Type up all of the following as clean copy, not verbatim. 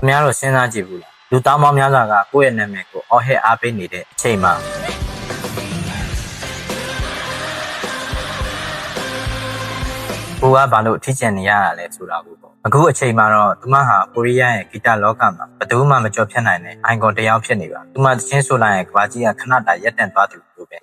များတို့စဉ်းစားကြည့်ဘူးလားလူသားမောင်းများစွာကကိုယ့်ရဲ့နာမည်ကိုအော်ဟစ်အားပေးနေတဲ့အချိန်မှာကိုကဘာလို့ထိကျန်နေရတာလဲဆိုတာကိုပေါ့အခုအချိန်မှာတော့သူမဟာကိုရီးယားရဲ့ဂီတလောကမှာဘယ်သူမှမကြော်ဖြတ်နိုင်တဲ့အိုင်ကွန်တစ်ယောက်ဖြစ်နေပါသူမသချင်းဆိုလိုက်ရဲ့ကဘာကြီးကခဏတာရက်တန့်သွားသူလို့ပဲ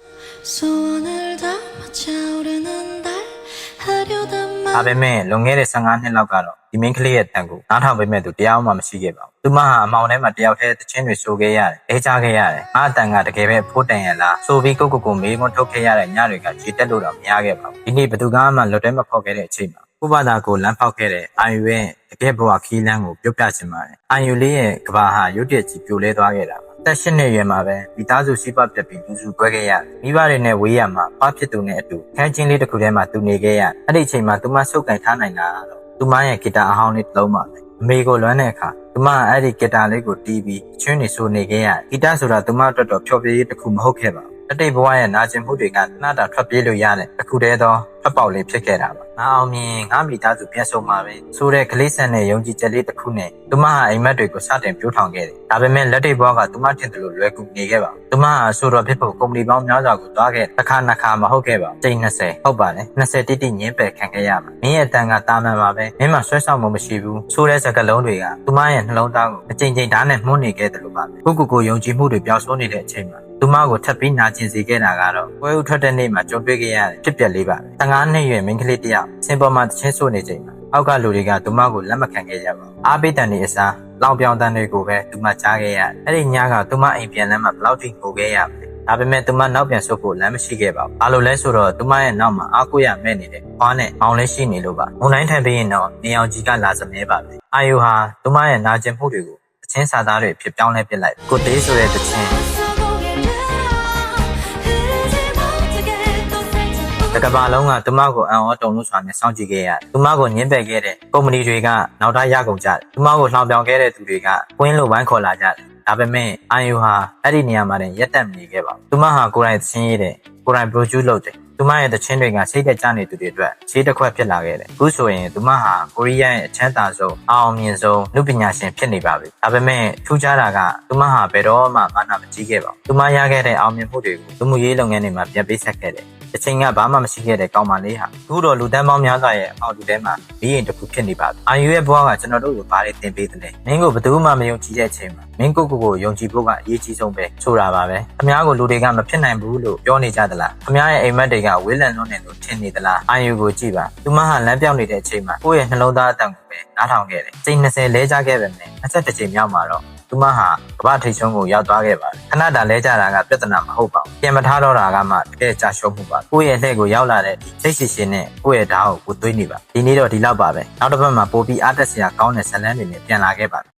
ဒါပေမဲ့လွန်ခဲ့တဲ့15နှစ်လောက်ကတော့ဒီမင်းကလေးရဲ့တန်ကိုနားထောင်ပေးမဲ့သူတရားမှမရှိခဲ့ပါဘူးသူမဟာအမောင်ထဲမှာတယောက်တည်းသချင်းတွေဆိုခဲ့ရတယ်အဲချခဲ့ရတယ်အားအတန်ကတကယ်ပဲဖိုးတန်ရလားဆိုပြီးကိုမေးခွန်းထုတ်ခဲ့ရတဲ့ညတွေကခြေတက်လို့တော့မရခဲ့ပါဘူးဒီနေ့ဘသူကမှလွတ်တဲမဖောက်ခဲ့တဲ့အချိန်မှာကိုဘာသာကိုလမ်းဖောက်ခဲ့တဲ့အာယူရဲ့တကယ်ဘဝခီးလန်းကိုပြုတ်ပြချင်ပါတယ်အာယူလေးရဲ့ကဘာဟာရုတ်တရက်ကြီးပြိုလဲသွားခဲ့တာပါ18နှစ်ရွယ်မှာပဲမိသားစုစီးပွားပြတ်ပြီးလူစုကွဲခဲ့ရတယ်မိဘတွေနဲ့ဝေးရမှာဖဖြစ်သူနဲ့အတူခန်းချင်းလေးတစ်ခုထဲမှာသူနေခဲ့ရအဲ့ဒီအချိန်မှာသူမဆုပ်ကင်ထားနိုင်တာတော့သူမရဲ့ဂီတာအဟောင်းလေးတစ်လုံးပါပဲအမေကိုလွမ်းတဲ့အခါသူမအဲ့ဒီဂီတာလေးကိုတီးပြီးချွန်းနေဆိုနေခဲ့ရဂီတဆိုတာသူမအတွက်တော့ဖျော်ဖြေရေးတစ်ခုမဟုတ်ခဲ့ပါဘူးတတိဘဝရဲ့နာကျင်မှုတွေကနှာတာထွက်ပြေးလို့ရတဲ့အခုတည်းသောဖက်ပေါက်လေးဖြစ်ခဲ့တာပါငါအောင်မြင်ငါမိသားစုပြန်ဆုံမှာပဲဆိုတဲ့ကလေးဆန်တဲ့ယုံကြည်ချက်လေးတစ်ခုနဲ့သူမဟာအိမ်မက်တွေကိုစတင်ပြိုးထောင်ခဲ့တယ်ဒါပေမဲ့လက်တိဘဝကသူမထင်တယ်လို့လွယ်ကူနေခဲ့ပါသူမဟာဆိုတော့ဖြစ်ဖို့ကုမ္ပဏီပေါင်းများစွာကိုတွားခဲ့တစ်ခါနှစ်ခါမဟုတ်ခဲ့ပါဘူးချိန်20ဟုတ်ပါတယ်20တိတိညင်းပယ်ခံခဲ့ရမှာမင်းရဲ့တန်ကတာမန်ပါပဲမင်းမှာဆွဲဆောင်မှုမရှိဘူးဆိုတဲ့စကားလုံးတွေကသူမရဲ့နှလုံးသားကိုအချိန်ဓာတ်နဲ့မှုန်းနေခဲ့တယ်လို့ပါပဲကိုယုံကြည်မှုတွေပျောက်ဆုံးနေတဲ့အချိန်မှာသူမကိုထပ်ပြီးနာကျင်စေခဲ့တာကတော့ပွဲဥထွက်တဲ့နေ့မှာကြုံတွေ့ခဲ့ရတဲ့ဖြစ်ပျက်လေးပါ15နှစ်ရွယ်မိန်းကလေးတစ်ယောက်စင်ပေါ်မှာတချင်းဆိုနေချိန်မှာအောက်ကလူတွေကသူမကိုလက်မခံခဲ့ကြပါဘူးအားပေးတန်တွေအစားလောင်ပြောင်တန်တွေကိုပဲသူမကြားခဲ့ရတယ်အဲ့ဒီညကသူမအိမ်ပြန်လမ်းမှာဘယ်လောက်ထိငိုခဲ့ရမလဲဒါပေမဲ့သူမနောက်ပြန်ဆုတ်ဖို့လမ်းမရှိခဲ့ပါဘူး။ဘာလို့လဲဆိုတော့သူမရဲ့နောက်မှာအားကိုးရမဲ့နေတဲ့ခွားနဲ့မောင်လေးရှိနေလို့ပါ။မုံတိုင်းထိုင်ပြီးရင်တော့နေအောင်ကြီးကလာစမဲပါပဲ။အာယုဟာသူမရဲ့နာကျင်မှုတွေကိုတချင်းစာသားတွေဖြစ်ပြောင်းလဲပစ်လိုက်။ကိုတေးဆိုတဲ့တချင်းတကဘာလုံးကသူမကိုအံ့ဩတုန်လှုပ်စွာနဲ့စောင့်ကြည့်ခဲ့ရတယ်။သူမကိုညှင်းပယ်ခဲ့တဲ့ကုမ္ပဏီတွေကနောက်ထပ်ရကုန်ကြတယ်။သူမကိုလှောင်ပြောင်ခဲ့တဲ့သူတွေကကွင်းလိုဝိုင်းခေါ်လာကြတယ်။ဒါပေမဲ့အာယုဟာအဲ့ဒီနေရာမှာတင်ရက်တက်မနေခဲ့ပါဘူး။သူမဟာကိုယ်တိုင်သချင်းရေးတယ်။ကိုယ်တိုင် produce လုပ်တယ်။သူမရဲ့သချင်းတွေကစိတ်သက်ကြနေသူတွေအတွက်ခြေတစ်ခွက်ဖြစ်လာခဲ့တယ်။အခုဆိုရင်သူမဟာကိုရီးယားရဲ့အချမ်းသာဆုံးအောင်မြင်ဆုံးလူပညာရှင်ဖြစ်နေပါပြီ။ဒါပေမဲ့ထူးခြားတာကသူမဟာဘယ်တော့မှမာနမကြီးခဲ့ပါဘူး။သူမရခဲ့တဲ့အောင်မြင်မှုတွေကိုလူမှုရေးလုပ်ငန်းတွေမှာပြန်ပေးဆက်ခဲ့တယ်။အချိန်ကဘာမှမရှိခဲ့တဲ့ကောင်မလေးဟာအခုတော့လူတန်းပေါင်းများစွာရဲ့အောက်လူထဲမှာမင်းရင်တစ်ခုဖြစ်နေပါပြီ။အာယူရဲ့ဘဝကကျွန်တော်တို့ကိုဘာတွေသင်ပေးသလဲ။မင်းကိုဘယ်သူမှမယုံကြည်တဲ့အချိန်မှာမင်းကိုယုံကြည်ဖို့ကအရေးကြီးဆုံးပဲဆိုတာပါပဲ။အများကိုလူတွေကမဖြစ်နိုင်ဘူးလို့ပြောနေကြသလား။အများရဲ့အိမ်မက်တွေကဝေးလံလွန်းနေလို့ထင်နေသလား။အာယူကိုကြည့်ပါ။သူမဟာလမ်းပြောင်းနေတဲ့အချိန်မှာကိုယ့်ရဲ့နှလုံးသားအတန်ကိုပဲနားထောင်ခဲ့တယ်။ချိန်20လဲကြခဲ့ပဲနဲ့21ချိန်မြောက်မှာတော့သူမဟာကမ္ဘာထိပ်ဆုံးကိုရောက်သွားခဲ့ပါတယ်ခဏတာလဲကြတာကပြဿနာမဟုတ်ပါဘူးပြန်မထားတော့တာကမှတကယ်ကြာရှုံးမှုပါကိုယ့်ရဲ့လှည့်ကိုရောက်လာတဲ့စိတ်ရှိရှင်နဲ့ကိုယ့်ရဲ့ဓာတ်ကိုသွေးနေပါဒီနေ့တော့ဒီလောက်ပါပဲနောက်တစ်ပတ်မှာပိုပြီးအားတက်စရာကောင်းတဲ့ဇာတ်လမ်းတွေနဲ့ပြန်လာခဲ့ပါ